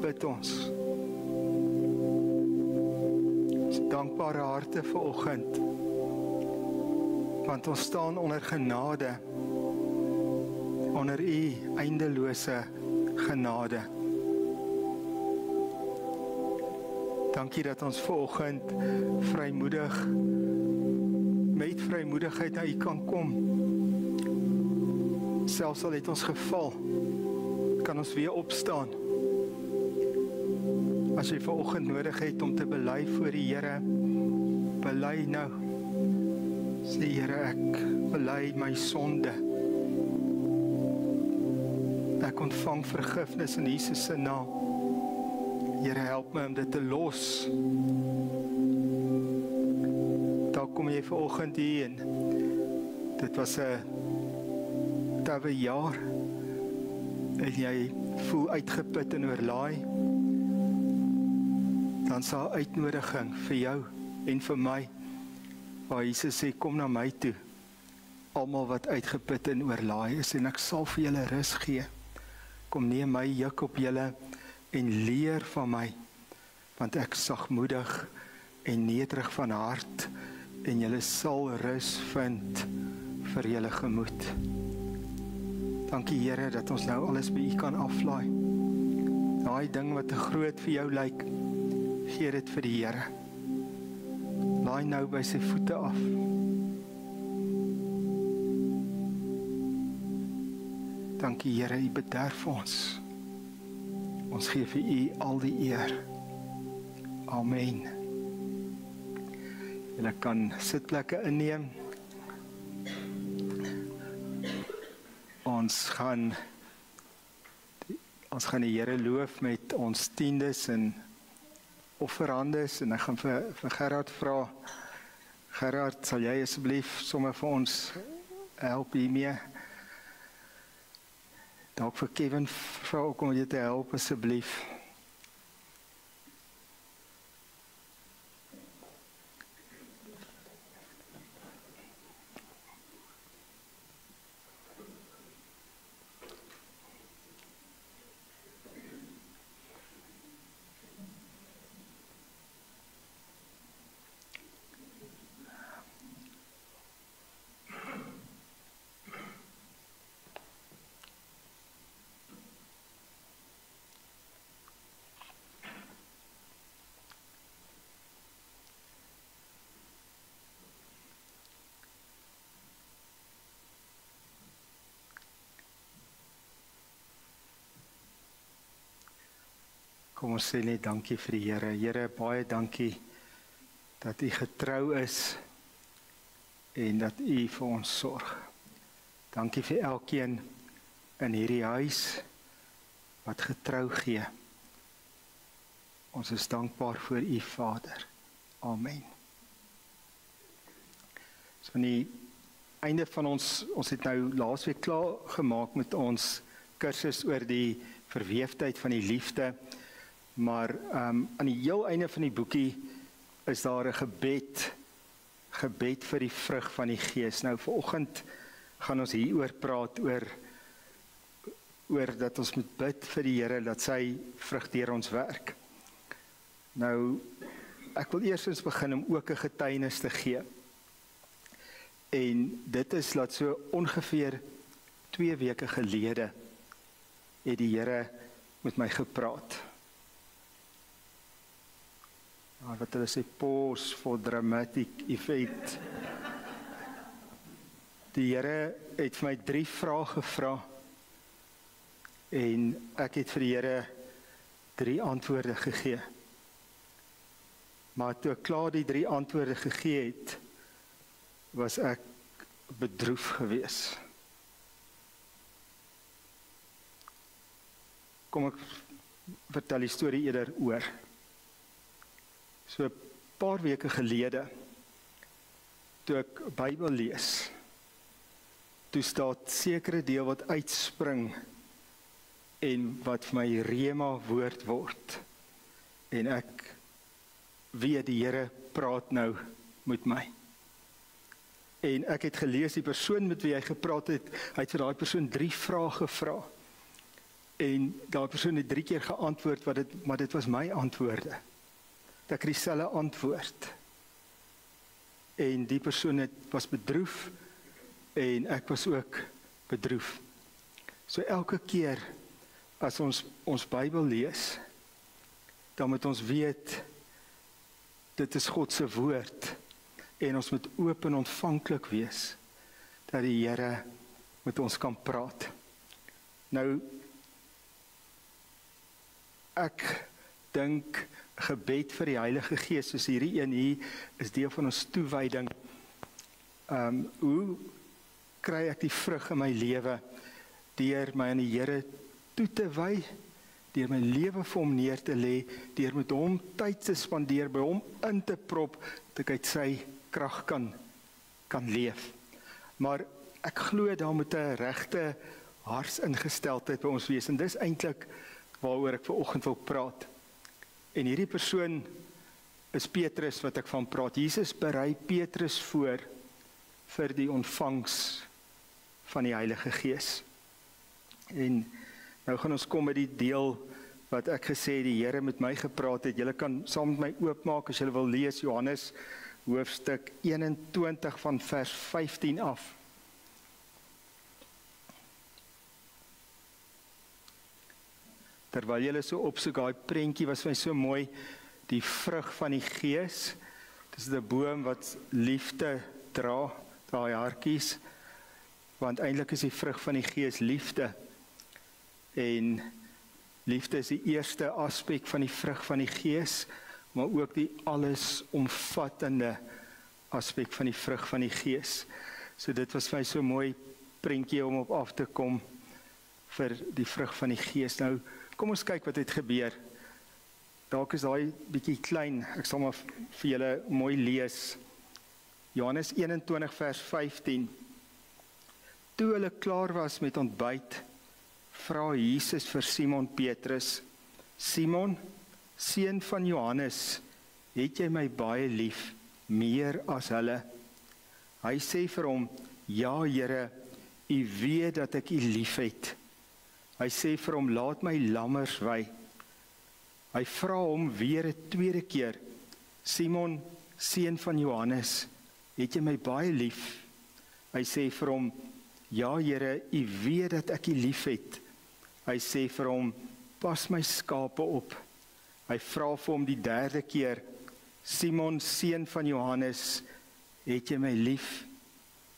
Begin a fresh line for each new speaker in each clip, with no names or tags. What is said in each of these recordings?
bid ons. Ons dankbare harte vanoggend, want ons staan onder genade, onder U eindelose genade. Dankie dat ons vanoggend vrymoedig, met vrymoedigheid na U kan kom. Selfs al het ons geval, kan ons weer opstaan. As jy vanoggend nodig het om te bely voor die Here, bely nou. Sê Here, ek bely my sonde. Ek ontvang vergifnis in Jesus se naam. Here, help my om dit te los. Daar kom jy vanoggend hier en dit was 'n tawe jaar en jy voel uitgeput en oorlaai. Dan is daar 'n uitnodiging vir jou en vir my, waar Jesus sê, kom na my toe, almal wat uitgeput en oorlaai is, en ek sal vir julle rus gee. Kom neem my juk op julle en leer van my, want ek sagmoedig en nederig van hart, en julle sal rus vind vir julle gemoed. Dankie Here dat ons nou alles by U kan aflaai. Daai ding wat te groot vir jou lyk, gee dit vir die Here. Laai nou by sy voete af. Dankie Here, U bederf ons. Ons gee vir U al die eer. Amen. Julle kan sitplekke inneem. Ons gaan die Here loof met ons tiendes en offerandes, en ek gaan vir Gerard vra. Gerard, sal jy asseblief sommer vir ons help hiermee? Dalk vir Kevin vra ook om jy te help asseblief. Kom ons sê net dankie vir die Here. Here, baie dankie dat U getrou is en dat U vir ons sorg. Dankie vir elkeen in hierdie huis wat getrou gee. Ons is dankbaar vir U Vader. Amen. So aan die einde van ons het nou laasweek klaar gemaak met ons kursus oor die verweefdheid van die liefde. Maar aan die heel einde van die boekie is daar 'n gebed vir die vrug van die Gees. Nou vanoggend gaan ons hieroor praat, oor dat ons moet bid vir die Here, dat sy vrug deur ons werk. Nou, ek wil eerstens begin om ook 'n getuienis te gee. En dit is dat so ongeveer 2 weke gelede het die Here met my gepraat. Wat hulle sê, pause for dramatic effect. Die Here het vir my 3 vrae gevra en ek het vir die Here 3 antwoorde gegee. Maar toe ek klaar die 3 antwoorde gegee het, was ek bedroef gewees. Kom ek vertel die storie eerder oor. So 'n paar weke gelede, toe ek Bybel lees, toe staan sekere deel wat uitspring en wat vir my rema woord word. En ek weet die Here praat nou met my. En ek het gelees die persoon met wie hy gepraat het, hy het vir daai persoon 3 vrae gevra. En daai persoon het 3 keer geantwoord, maar dit was my antwoorde. Ek het dieselfde antwoord. En die persoon was bedroef, en ek was ook bedroef. So elke keer, as ons Bybel lees, dan moet ons weet, dit is God se woord, en ons moet oop en ontvanklik wees, dat die Here met ons kan praat. Nou, ek dink gebed vir die Heilige Gees, soos hierdie een hier, is deel van ons toewyding. Hoe kry ek die vrug in my lewe, deur my aan die Here toe te wy, deur my lewe vir hom neer te lê, deur met hom tyd te spandeer, by hom in te prop, dat ek uit sy krag kan leef. Maar ek glo daar moet 'n regte hartsingesteldheid by ons wees, en dis eintlik waaroor ek vanoggend wil praat. En hierdie persoon is Petrus wat ek van praat. Jesus berei Petrus voor vir die ontvangs van die Heilige Gees. En nou gaan ons kom by die deel wat ek gesê die Here met my gepraat het. Julle kan saam met my oopmaak as julle wil lees Johannes hoofstuk 21 van vers 15 af. Terwyl julle so opsoek, daai prentjie was vir my so mooi, die vrug van die Gees. Dis 'n boom wat liefde dra, daai hartjies, want eintlik is die vrug van die Gees liefde. En liefde is die eerste aspek van die vrug van die Gees, maar ook die allesomvattende aspek van die vrug van die Gees. So dit was vir my so mooi prentjie om op af te kom vir die vrug van die Gees. Nou, kom ons kyk wat het gebeur. Dalk is daai bietjie klein, ek sal maar vir julle mooi lees. Johannes 21 vers 15. Toe hulle klaar was met ontbyt, vra Jesus vir Simon Petrus, Simon, seun van Johannes, het jy my baie lief, meer as hulle? Hy sê vir hom, ja Here, u weet dat ek u liefhet. Hy sê vir hom, laat my lammers wy. Hy vra hom weer 'n tweede keer, Simon, seun van Johannes, het jy my baie lief? Hy sê vir hom, ja Here, u weet dat ek u liefhet. Hy sê vir hom, pas my skape op. Hy vra vir hom die derde keer, Simon, seun van Johannes, het jy my lief?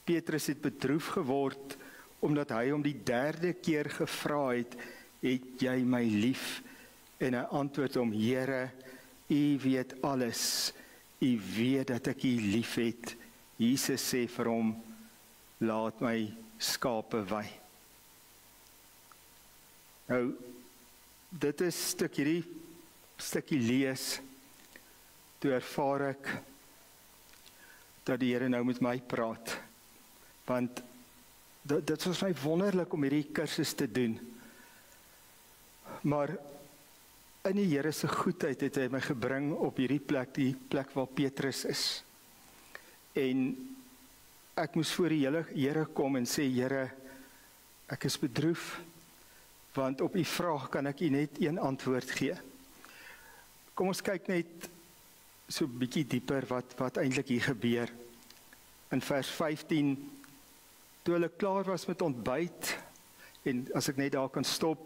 Petrus het bedroef geword, omdat hy hom die derde keer gevra het jy my lief? En hy antwoord hom, Here, u weet alles, u weet dat ek u lief het. Jesus sê vir hom, laat my skape wy. Nou, dit is hierdie stukkie lees, toe ervaar ek dat die Here nou met my praat, want dit was my wonderlik om hierdie kursus te doen, maar in die Here se goedheid het hy my gebring op hierdie plek, die plek waar Petrus is, en ek moes voor die Here kom en sê, Here, ek is bedroef, want op u vraag kan ek u net een antwoord gee. Kom ons kyk net so 'n bietjie dieper wat eintlik hier gebeur. In vers 15, toe hulle klaar was met ontbyt, en as ek net daar kan stop,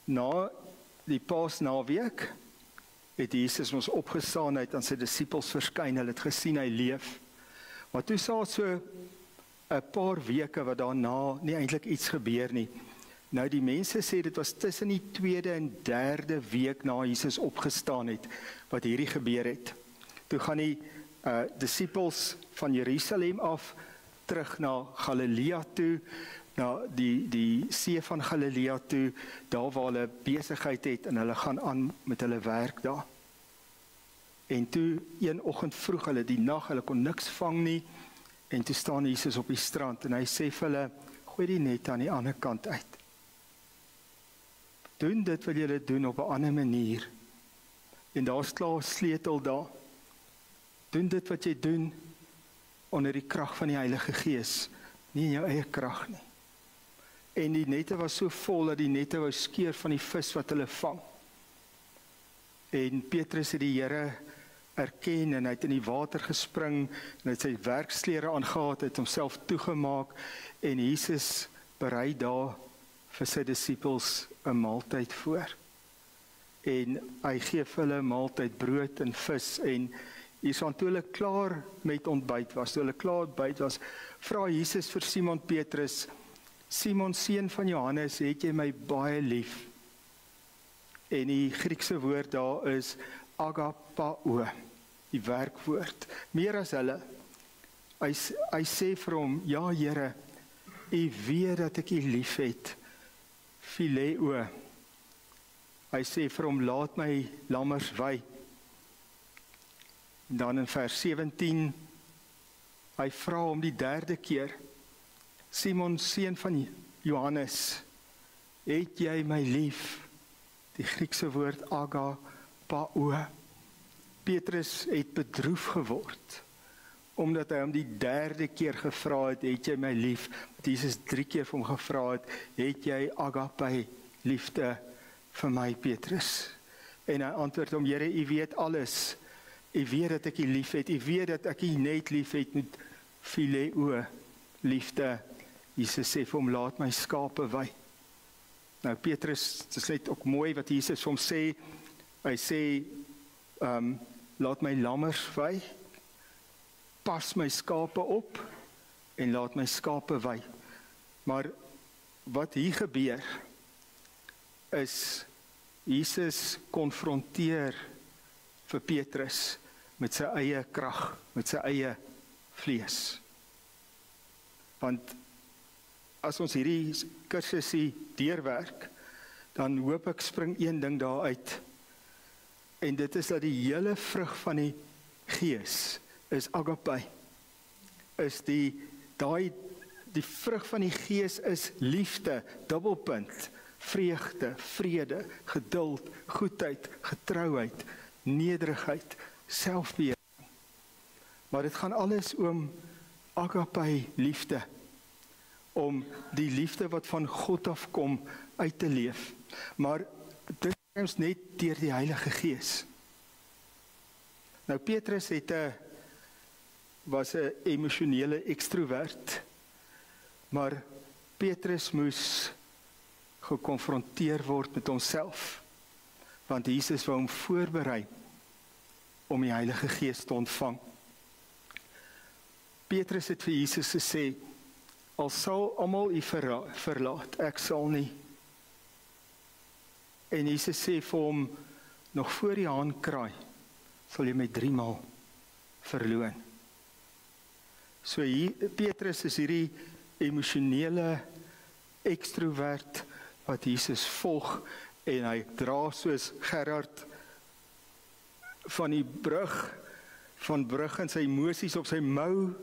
na die Paasnaweek het Jesus ons opgestaan, hy het aan sy disippels verskyn, hulle het gesien hy leef. Maar toe sal so 'n paar weke wat daarna nie eintlik iets gebeur nie. Nou die mense sê dit was tussen die 2de en 3de week na Jesus opgestaan het, wat hierdie gebeur het. Toe gaan die disippels van Jerusalem af, terug na Galilea toe, na die see van Galilea toe, daar waar hulle besigheid het, en hulle gaan aan met hulle werk daar. En toe, een oggend vroeg, hulle die nag, hulle kon niks vang nie, en toe staan Jesus op die strand, en hy sê vir hulle, gooi die net aan die ander kant uit. Doen dit wat julle doen op 'n ander manier, en daar's klaar sleutel daar. Doen dit wat jy doen, onder die krag van die Heilige Gees, nie in jou eie krag nie. En die nette was so vol dat die nette wou skeur van die vis wat hulle vang. En Petrus het die Here erken en hy het in die water gespring en hy het sy werksklere aangetree, het homself toegemaak en Jesus berei daar vir sy disippels 'n maaltyd voor. En hy gee vir hulle 'n maaltyd, brood en vis en hierson toe hulle klaar met ontbyt was, vra Jesus vir Simon Petrus, Simon seun van Johannes, het jy my baie lief? En die Griekse woord daar is agapao, die werkwoord, meer as hulle. Hy sê vir hom, ja Here, U weet dat ek U lief het, phileo. Hy sê vir hom, laat my lammers wei. En dan in vers 17, hy vra hom die derde keer, Simon, seun van Johannes, het jy my lief? Die Griekse woord agapao. Petrus het bedroef geword, omdat hy hom die derde keer gevra het jy my lief? Jesus 3 keer vir hom gevra het jy agape, liefde vir my, Petrus? En hy antwoord hom, Here, U weet alles. U weet dat ek U lief het. U weet dat ek U net lief het met phileo, liefde. Jesus sê vir hom, laat my skape wei. Nou Petrus, dit is net ook mooi wat Jesus vir hom sê. Hy sê, laat my lammers wei, pas my skape op en laat my skape wei. Maar wat hier gebeur is Jesus konfronteer vir Petrus met sy eie krag, met sy eie vlees. Want as ons hierdie kursusie deurwerk, dan hoop ek spring een ding daar uit. En dit is dat die hele vrug van die Gees is agape. Is die vrug van die Gees is liefde, dubbelpunt, vreugde, vrede, geduld, goedheid, getrouheid, nederigheid, selfbeheersing. Maar dit gaan alles om agape liefde, om die liefde wat van God afkom uit te leef. Maar dit is net deur die Heilige Gees. Nou Petrus was 'n emosionele ekstrovert, maar Petrus moes gekonfronteer word met homself, want Jesus wou hom voorberei om die Heilige Gees te ontvang. Petrus het vir Jesus gesê, al sal almal U verlaat, ek sal nie. En Jesus sê vir hom, nog voor die haan kraai, sal jy my 3 maal verloon. So Petrus is hierdie emosionele ekstrovert wat Jesus volg en hy dra soos Gerard van die brug en sy emosies op sy mou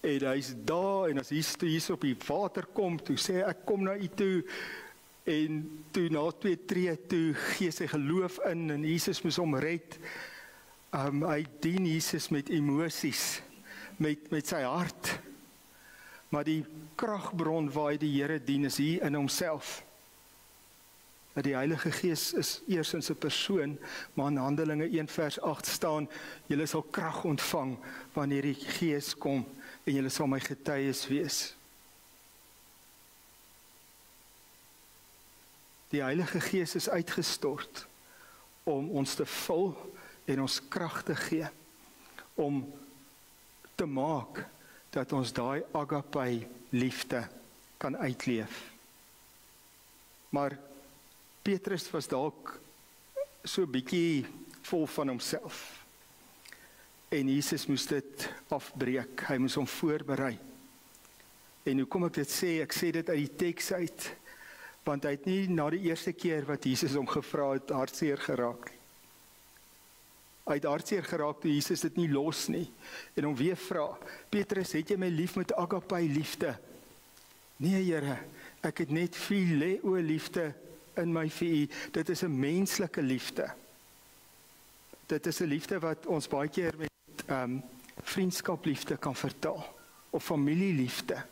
en hy's daar en as Jesus op die water kom, toe sê ek kom na U toe en toe na 2 tree toe gee sy geloof in en Jesus moes hom red. Hy dien Jesus met emosies, met sy hart. Maar die kragbron waar hy die Here dien is hier in homself. Dat die Heilige Gees is eers in sy persoon, maar in Handelinge 1 vers 8 staan, julle sal krag ontvang wanneer die Gees kom en julle sal my getuies wees. Die Heilige Gees is uitgestort om ons te vul en ons krag te gee, om te maak dat ons daai agape liefde kan uitleef. Maar Petrus was dalk so bietjie vol van homself. En Jesus moes dit afbreek, hy moes hom voorberei. En hoe kom ek dit sê? Ek sê dit uit die teks uit, want hy het nie na die eerste keer wat Jesus hom gevra het, hartseer geraak. Hy het hartseer geraak toe Jesus dit nie los nie. En hom weer vra, Petrus, het jy my lief met agape liefde? Nee Here, ek het net phileo liefde in my vir U. Dit is 'n menslike liefde. Dit is 'n liefde wat ons baie keer met vriendskapliefde kan vertaal, of familieliefde.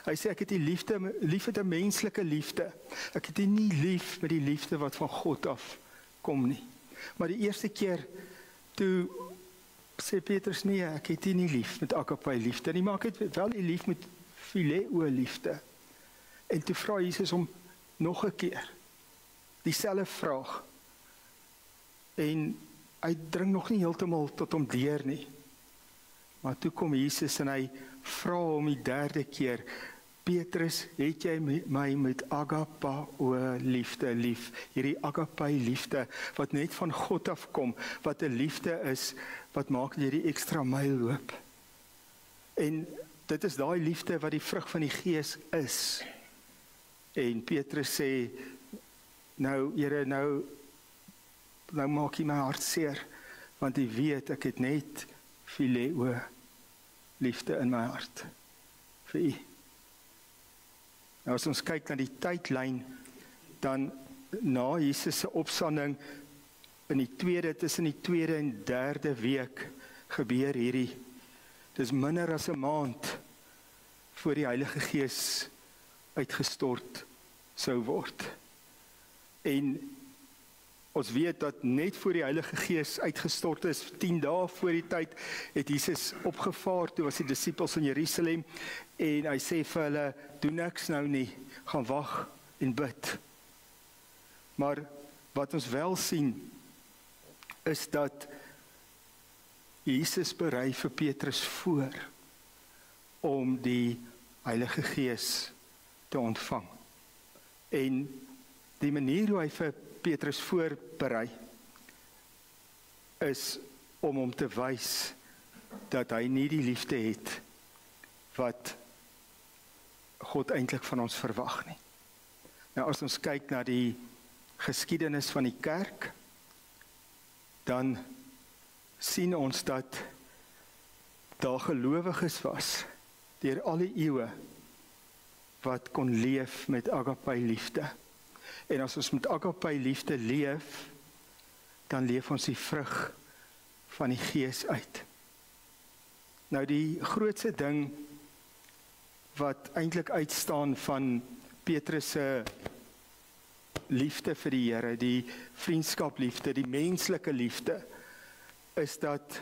Hy sê ek het die liefde met 'n menslike liefde. Ek het dit nie lief met die liefde wat van God af kom nie. Maar die eerste keer toe sê Petrus nee, ek het dit nie lief met agape liefde nie, maar ek het wel die lief met phileo liefde. En toe vra Jesus hom nog 'n keer dieselfde vraag. En hy dring nog nie heeltemal tot hom deur nie. Maar toe kom Jesus en hy vra hom die derde keer, Petrus, het jy my met agape liefde lief? Hierdie agape liefde wat net van God afkom, wat 'n liefde is, wat maak jy die ekstra myl loop? En dit is daai liefde wat die vrug van die Gees is. En Petrus sê, nou Here, nou maak jy my hart seer, want jy weet ek het net phileo liefde in my hart vir u. Nou as ons kyk na die tydlyn, dan na Jesus se opstanding tussen die tweede en derde week gebeur hierdie. Dis minder as 'n maand voor die Heilige Gees uitgestort sou word. En ons weet dat net voor die Heilige Gees uitgestort is, 10 dae voor die tyd, het Jesus opgevaar, toe was die disippels in Jerusalem, en hy sê vir hulle, doen niks nou nie, gaan wag en bid. Maar wat ons wel sien, is dat Jesus berei vir Petrus voor, om die Heilige Gees te ontvang. En die manier hoe hy vir Petrus voorberei, is om hom te wys, dat hy nie die liefde het, wat God eintlik van ons verwag nie. Nou as ons kyk na die geskiedenis van die kerk, dan sien ons dat daar gelowiges was, deur al die eeue, wat kon leef met agape liefde. En as ons met agape liefde leef, dan leef ons die vrug van die Gees uit. Nou die grootste ding wat eintlik uitstaan van Petrus se liefde vir die Here, die vriendskapliefde, die menslike liefde, is dat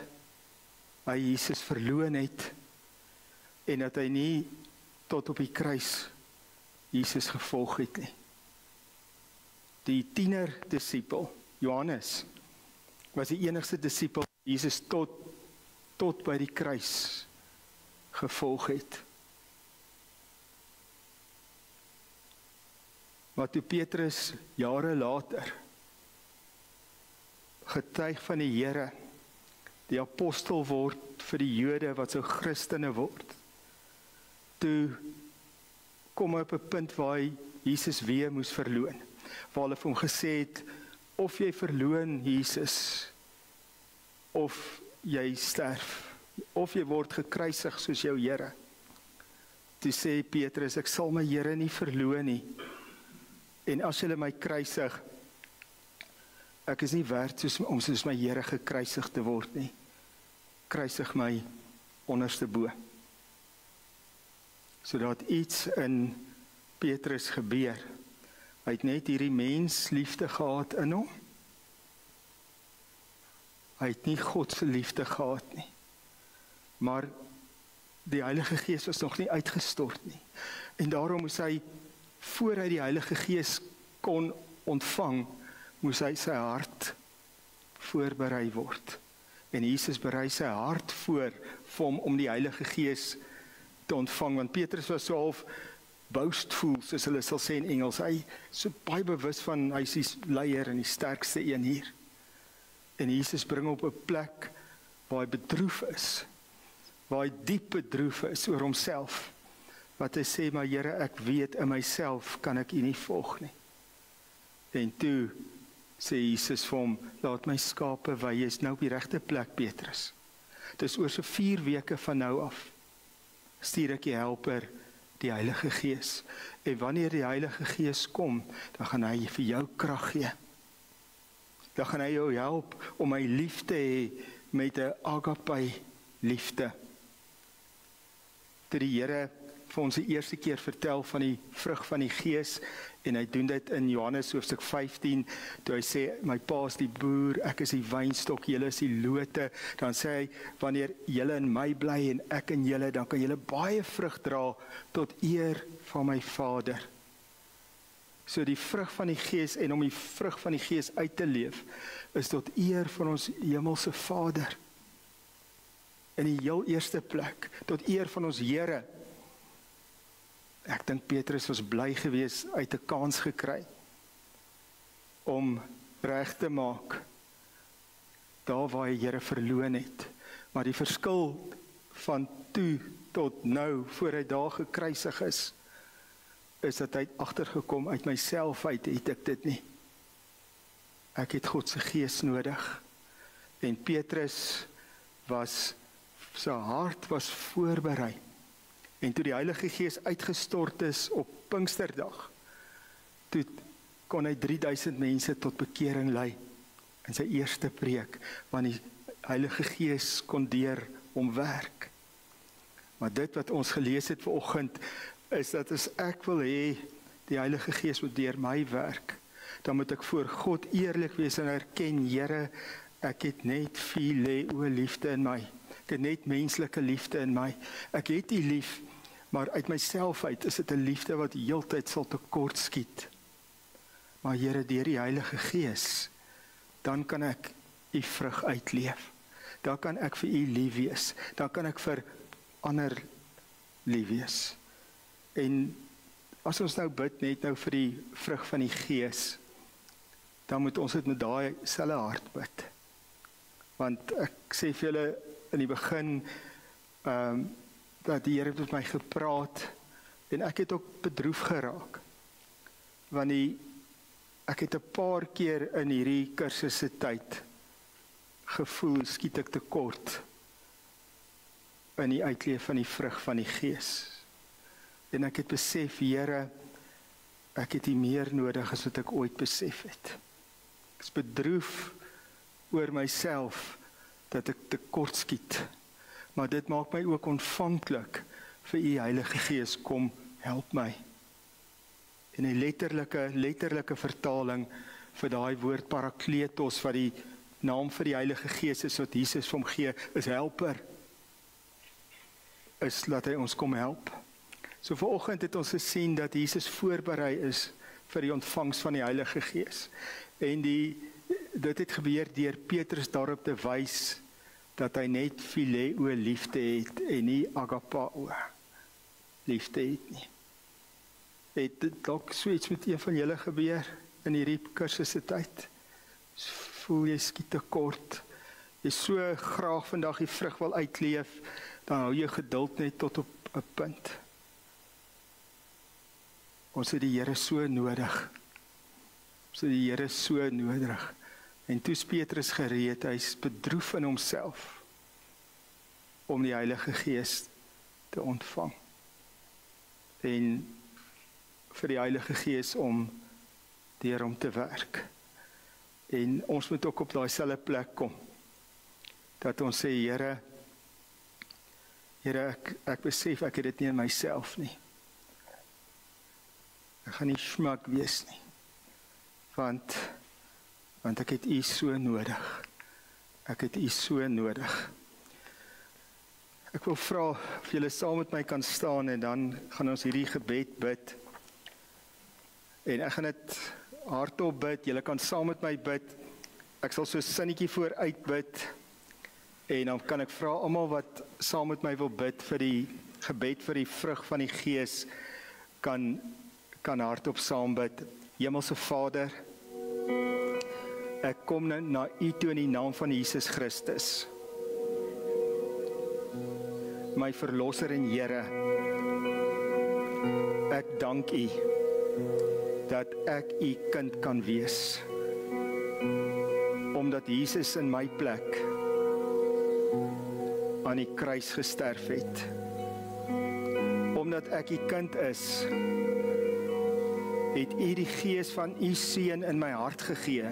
hy Jesus verloon het en dat hy nie tot op die kruis Jesus gevolg het nie. Die tienerdisipel, Johannes, was die enigste disipel Jesus tot by die kruis gevolg het. Maar toe Petrus jare later getuig van die Here, die apostel word vir die Jode wat so Christene word, toe kom hy op 'n punt waar hy Jesus weer moes verloon, waar hulle vir hom gesê het, of jy verloon Jesus, of jy sterf, of jy word gekruisig soos jou Here. Toe sê Petrus, ek sal my Here nie verloon nie, en as julle my kruisig, ek is nie werd om soos my Here gekruisig te word nie. Kruisig my onderste bo. Sodat iets in Petrus gebeur. Hy het net hierdie mensliefde gehad in hom. Hy het nie God se liefde gehad nie. Maar die Heilige Gees was nog nie uitgestort nie. En daarom moes hy, voor hy die Heilige Gees kon ontvang, moes hy sy hart voorberei word. En Jesus berei sy hart voor vir hom om die Heilige Gees te ontvang, want Petrus was so half boastful, soos hulle sal sê in Engels. Hy so baie bewus van, hy is die leier en die sterkste een hier. En Jesus bring op 'n plek waar hy bedroef is, waar hy diep bedroef is oor homself, wat hy sê, maar Here, ek weet in myself kan ek U nie volg nie. En toe sê Jesus vir hom, laat my skape wy, jy is nou op die regte plek, Petrus. Dis oor so 4 weke van nou af, stuur ek die helper, die Heilige Gees. En wanneer die Heilige Gees kom, dan gaan hy vir jou krag gee. Dan gaan hy jou help om my lief te hê met 'n agape liefde. Toe die Here vir ons die eerste keer vertel van die vrug van die Gees, en hy doen dit in Johannes hoofstuk 15, toe hy sê, my pa is die boer, ek is die wynstok, julle is die lote, dan sê hy, wanneer julle in my bly en ek in julle, dan kan julle baie vrug dra tot eer van my Vader. So die vrug van die Gees, en om die vrug van die Gees uit te leef, is tot eer van ons hemelse Vader. In die heel eerste plek, tot eer van ons Here. Ek dink Petrus was bly geweest, uit 'n kans gekry, om reg te maak, daar waar hy Here verloon het. Maar die verskil van toe tot nou, voor hy daar gekruisig is dat hy agtergekom, uit myself uit het ek dit nie. Ek het God se Gees nodig. En Petrus sy hart was voorberei. En toe die Heilige Gees uitgestort is op Pinksterdag, toe kon hy 3000 mense tot bekering lei in sy eerste preek, want die Heilige Gees kon deur hom werk. Maar dit wat ons gelees het vanoggend, is dat as ek wil hê, die Heilige Gees moet deur my werk, dan moet ek voor God eerlik wees en erken, Here, ek het net phileo liefde in my. Ek het net menslike liefde in my. Ek het U lief, maar uit myself uit is dit 'n liefde wat heeltyd sal tekort skiet. Maar Here, deur die Heilige Gees, dan kan ek U vrug uitleef. Dan kan ek vir U lief wees. Dan kan ek vir ander lief wees. En as ons nou bid net nou vir die vrug van die Gees, dan moet ons dit met daai selfe hart bid. Want ek sê vir julle in die begin, dat die Here het met my gepraat, en ek het ook bedroef geraak. Want ek het 'n paar keer in hierdie kursus se tyd gevoel, skiet ek tekort in die uitleef van die vrug van die Gees. En ek het besef, Here, ek het U meer nodig as wat ek ooit besef het. Ek is bedroef oor myself, dat ek tekort skiet. Maar dit maak my ook ontvanklik vir U Heilige Gees, kom, help my. En 'n letterlike vertaling vir daai woord parakletos, wat die naam vir die Heilige Gees is, wat Jesus vir hom gee, is helper. Is laat hy ons kom help. So vanoggend het ons gesien dat Jesus voorberei is vir die ontvangs van die Heilige Gees. En dit het gebeur deur Petrus daarop te wys dat hy net phileo liefde het en nie agapao liefde het nie. Het dit dalk so iets met een van julle gebeur in hierdie kursus se tyd? Voel jy skiet tekort? Jy so graag vandag die vrug wil uitleef, dan hou jy geduld net tot op 'n punt. Ons het die Here so nodig. En toe is Petrus gereed, hy's bedroef in homself om die Heilige Gees te ontvang. En vir die Heilige Gees om deur hom te werk. En ons moet ook op daai selfe plek kom, dat ons sê, Here, ek besef ek het dit nie in myself nie. Ek gaan nie smak wees nie, want ek het U so nodig. Ek wil vra of julle saam met my kan staan, en dan gaan ons hierdie gebed bid. En ek gaan dit hardop bid, julle kan saam met my bid. Ek sal so 'n sinnetjie vooruit bid, en dan kan ek vra almal wat saam met my wil bid vir die gebed vir die vrug van die Gees, kan hardop saam bid. Hemelse Vader, ek kom na U toe in die naam van Jesus Christus, my verlosser en Here. Ek dank U dat ek U kind kan wees, omdat Jesus in my plek aan die kruis gesterf het. Omdat ek U kind is, het U die Gees van U Seun in my hart gegee.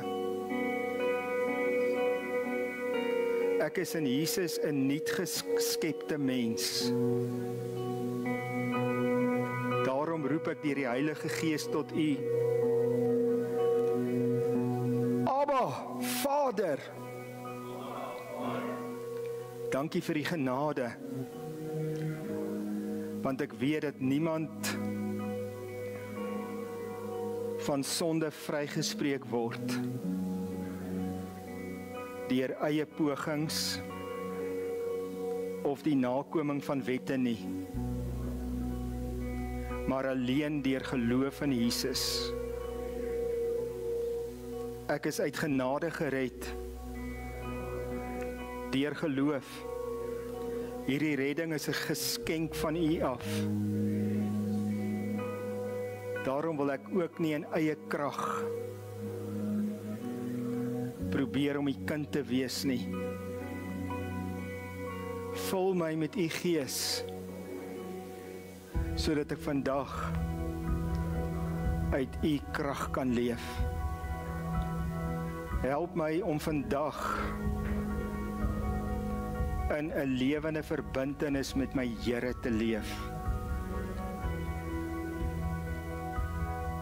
Ek is in Jesus 'n nuut geskepte mens. roep ek deur die Heilige Gees tot U. Abba, Vader. Dankie vir die genade, want ek weet dat niemand van sonde vrygespreek word deur eie pogings of die nakoming van wette nie, maar alleen deur geloof in Jesus. Ek is uit genade gered deur geloof. Hierdie redding is 'n geskenk van U af. Daarom wil ek ook nie in eie krag probeer om U kind te wees nie. Vul my met U Gees, sodat ek vandag uit U krag kan leef. Help my om vandag in 'n lewende verbintenis met my Here te leef.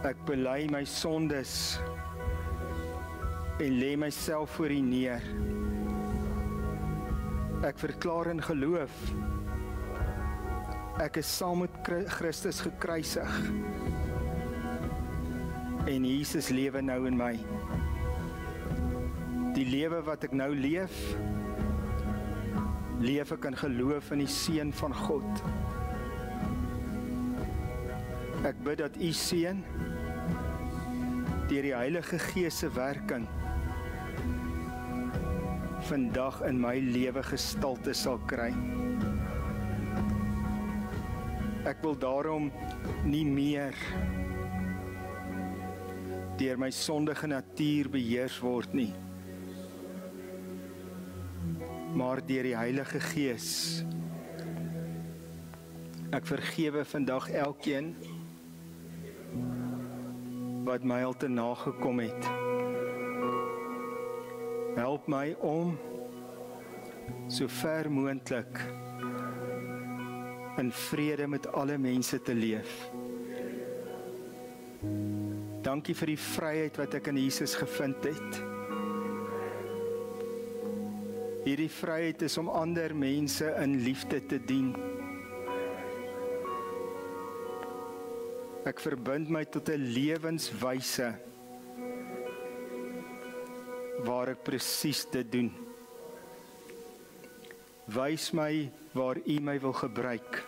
Ek bely my sondes en lê myself voor U neer. Ek verklaar in geloof, ek is saam met Christus gekruisig en Jesus lewe nou in my. Die lewe wat ek nou leef, leef ek in geloof in die Seun van God. Ek bid dat U Seun deur die Heilige Gees se werking vandag in my lewe gestalte sal kry. Ek wil daarom nie meer deur my sondige natuur beheers word nie, maar deur die Heilige Gees. Ek vergewe vandag elkeen wat my al te nagekom het. Help my om so ver moontlik in vrede met alle mense te leef. Dankie vir die vryheid wat ek in Jesus gevind het. Hierdie vryheid is om ander mense in liefde te dien. Ek verbind my tot 'n lewenswyse waar ek presies dit doen. Wys my waar U my wil gebruik.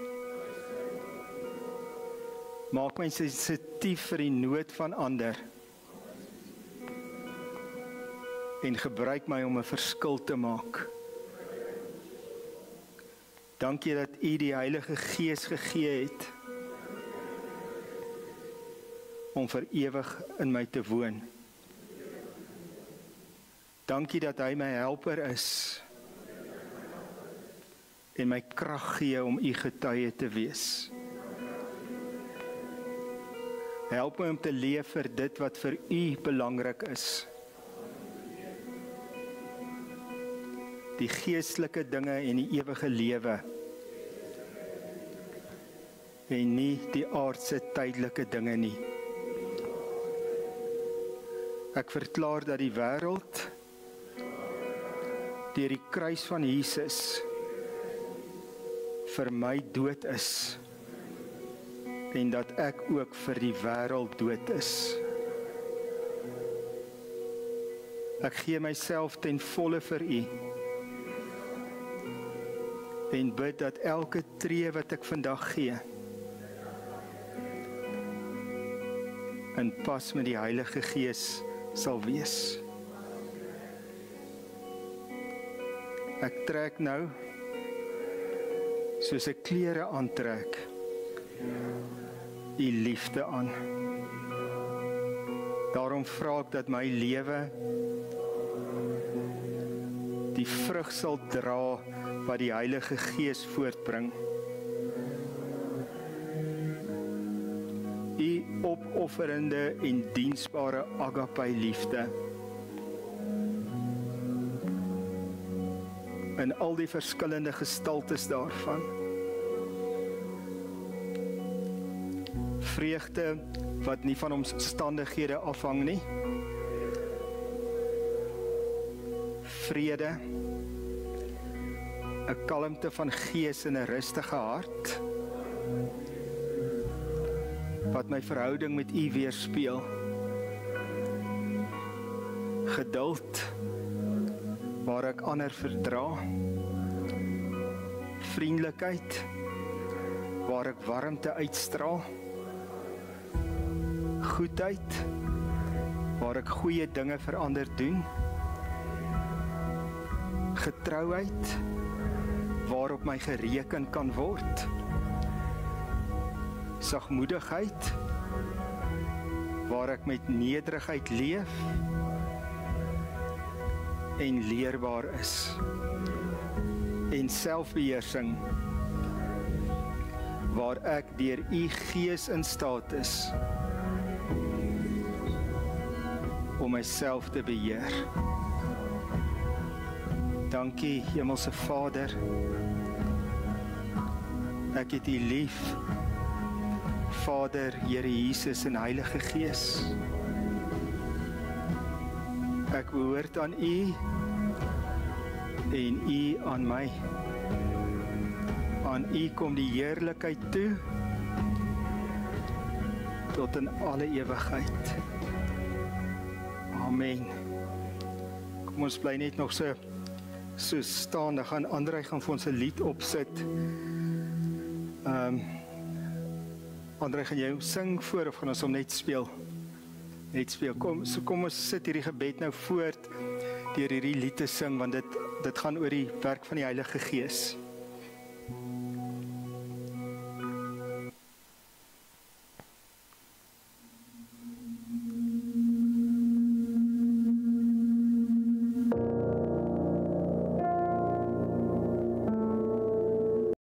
Maak my sensitief vir die nood van ander en gebruik my om 'n verskil te maak. Dankie dat U die Heilige Gees gegee het om vir ewig in my te woon. Dankie dat hy my helper is en my krag gee om U getuie te wees. Help my om te leef vir dit wat vir U belangrik is. Die geestelike dinge en die ewige lewe en nie die aardse tydelike dinge nie. Ek verklaar dat die wêreld deur die kruis van Jesus vir my dood is en dat ek ook vir die wêreld dood is. Ek gee myself ten volle vir U en bid dat elke tree wat ek vandag gee in pas met die Heilige Gees sal wees. Ek trek nou soos ek klere aantrek U liefde aan. Daarom vra ek dat my lewe die vrug sal dra wat die Heilige Gees voortbring. U opofferende en diensbare agape liefde. In al die verskillende gestaltes daarvan. Vreugde wat nie van omstandighede afhang nie. Vrede, 'n kalmte van gees en 'n rustige hart, wat my verhouding met U weerspieël. Geduld, waar ek ander verdra. Vriendelikheid, waar ek warmte uitstraal. Goedheid, waar ek goeie dinge vir ander doen. Getrouheid, waarop my gereken kan word. Sagmoedigheid, waar ek met nederigheid leef en leerbaar is. En selfbeheersing, waar ek deur U Gees in staat is om myself te beheer. Dankie, Hemelse Vader. Ek het U lief, Vader, Here Jesus en Heilige Gees. Ek behoort aan U en U aan my. Aan U kom die heerlikheid toe tot in alle ewigheid. Amen. Kom ons bly net nog so staan. Dan gaan Andrei vir ons 'n lied opsit. Andrei, gaan jy hom sing voor of gaan ons hom net speel? Net speel. Kom ons sit hierdie gebed nou voort deur hierdie lied te sing, want dit gaan oor die werk van die Heilige Gees.